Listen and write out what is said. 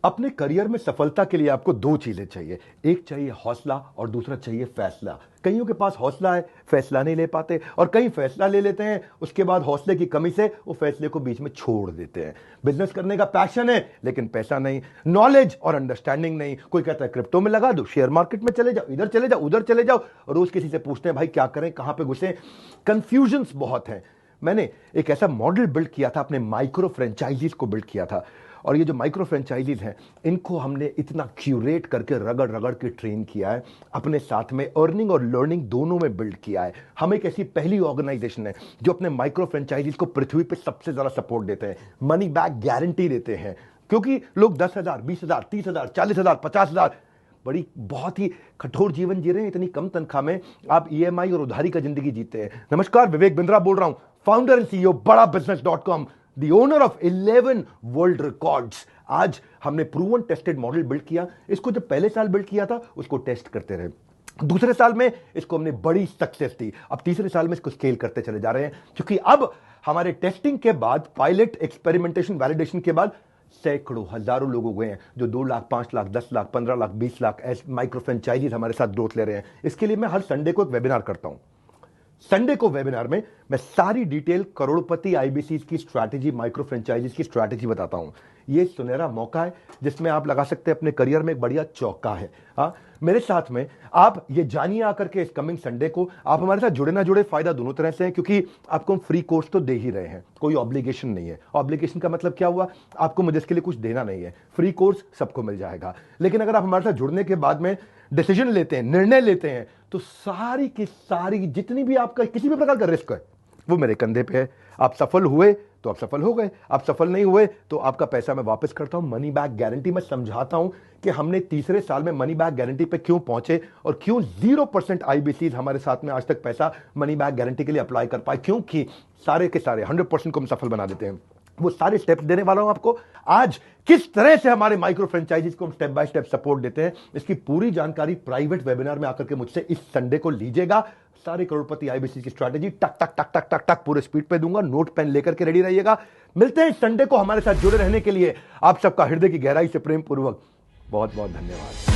अपने करियर में सफलता के लिए आपको दो चीजें चाहिए। एक चाहिए हौसला और दूसरा चाहिए फैसला। कईयों के पास हौसला है, फैसला नहीं ले पाते, और कई फैसला ले लेते हैं, उसके बाद हौसले की कमी से वो फैसले को बीच में छोड़ देते हैं। बिजनेस करने का पैशन है लेकिन पैसा नहीं, नॉलेज और अंडरस्टैंडिंग नहीं। कोई कहता है क्रिप्टो में लगा दो, शेयर मार्केट में चले जाओ, इधर चले जाओ, उधर चले जाओ, रोज किसी से पूछते हैं भाई क्या करें, कहां पे घुसे। कंफ्यूजन्स बहुत हैं। मैंने एक ऐसा मॉडल बिल्ड किया था, अपने माइक्रो फ्रेंचाइजीज को बिल्ड किया था, और ये जो माइक्रो फ्रेंचाइजीज हैं इनको हमने इतना क्यूरेट करके रगड़ रगड़ के ट्रेन किया है, अपने साथ में अर्निंग और लर्निंग दोनों में बिल्ड किया है। हम एक ऐसी पहली ऑर्गेनाइजेशन है जो अपने माइक्रो फ्रेंचाइजीज को पृथ्वी पे सबसे ज्यादा सपोर्ट देते हैं, मनी बैक गारंटी देते हैं। क्योंकि लोग 10,000, 20,000, 30,000, 40,000, 50,000 बड़ी बहुत ही कठोर जीवन जी रहे हैं, इतनी कम तनख्वाह में आप ईएमआई और उधारी का जिंदगी जीते हैं। नमस्कार, विवेक बिंद्रा बोल रहा हूं, फाउंडर एंड सीईओ बड़ा बिजनेस.com, the owner of 11 world records. आज हमने प्रूवन टेस्टेड मॉडल बिल्ड किया। इसको जब पहले साल बिल्ड किया था उसको टेस्ट करते रहे, दूसरे साल में इसको हमने बड़ी सक्सेस दी, अब तीसरे साल में इसको स्केल करते चले जा रहे हैं। क्योंकि अब हमारे टेस्टिंग के बाद, पायलट, एक्सपेरिमेंटेशन, वैलिडेशन के बाद सैकड़ों, हजारों लोग हो गए हैं जो 2 लाख, 5 लाख, 10 लाख, 15 लाख, 20 लाख ऐसे माइक्रो फ्रेंचाइजीज हमारे साथ ग्रोथ ले रहे हैं। इसके लिए मैं हर संडे को एक वेबिनार करता हूं। संडे को वेबिनार में मैं सारी डिटेल करोड़पति आईबीसी की स्ट्रैटेजी, माइक्रो फ्रेंचाइजीज की स्ट्रैटेजी बताता हूं। ये सुनहरा मौका है जिसमें आप लगा सकते हैं अपने करियर में एक बढ़िया चौका है। हाँ, मेरे साथ में आप ये जानिए आकर के इस कमिंग संडे को। आप हमारे साथ जुड़े ना जुड़े, फायदा दोनों तरह से है, क्योंकि आपको हम फ्री कोर्स तो दे ही रहे हैं, कोई ऑब्लिगेशन नहीं है। ऑब्लिगेशन का मतलब क्या हुआ, आपको मुझे इसके लिए कुछ देना नहीं है, फ्री कोर्स सबको मिल जाएगा। लेकिन अगर आप हमारे साथ जुड़ने के बाद में डिसीजन लेते हैं, निर्णय लेते हैं, तो सारी की सारी जितनी भी आपका किसी भी प्रकार का रिस्क है वो मेरे कंधे पे है। आप सफल हुए तो आप सफल हो गए, आप सफल नहीं हुए तो आपका पैसा मैं वापस करता हूं। मनी बैक गारंटी मैं समझाता हूं कि हमने तीसरे साल में मनी बैक गारंटी पे क्यों पहुंचे और क्यों 0% आईबीसी हमारे साथ में आज तक पैसा मनी बैक गारंटी के लिए अप्लाई कर पाए, क्योंकि सारे के सारे 100% को हम सफल बना देते हैं। वो सारे स्टेप्स देने वाला हूं आपको आज। किस तरह से हमारे माइक्रो फ्रेंचाइजीज को हम स्टेप बाय स्टेप सपोर्ट देते हैं, इसकी पूरी जानकारी प्राइवेट वेबिनार में आकर के मुझसे इस संडे को लीजिएगा। सारे करोड़पति आईबीसी की स्ट्रैटेजी टक टक टक टक टक टक पूरे स्पीड पे दूंगा, नोट पेन लेकर के रेडी रहिएगा। मिलते हैं इस संडे को। हमारे साथ जुड़े रहने के लिए आप सबका हृदय की गहराई से प्रेम पूर्वक बहुत बहुत धन्यवाद।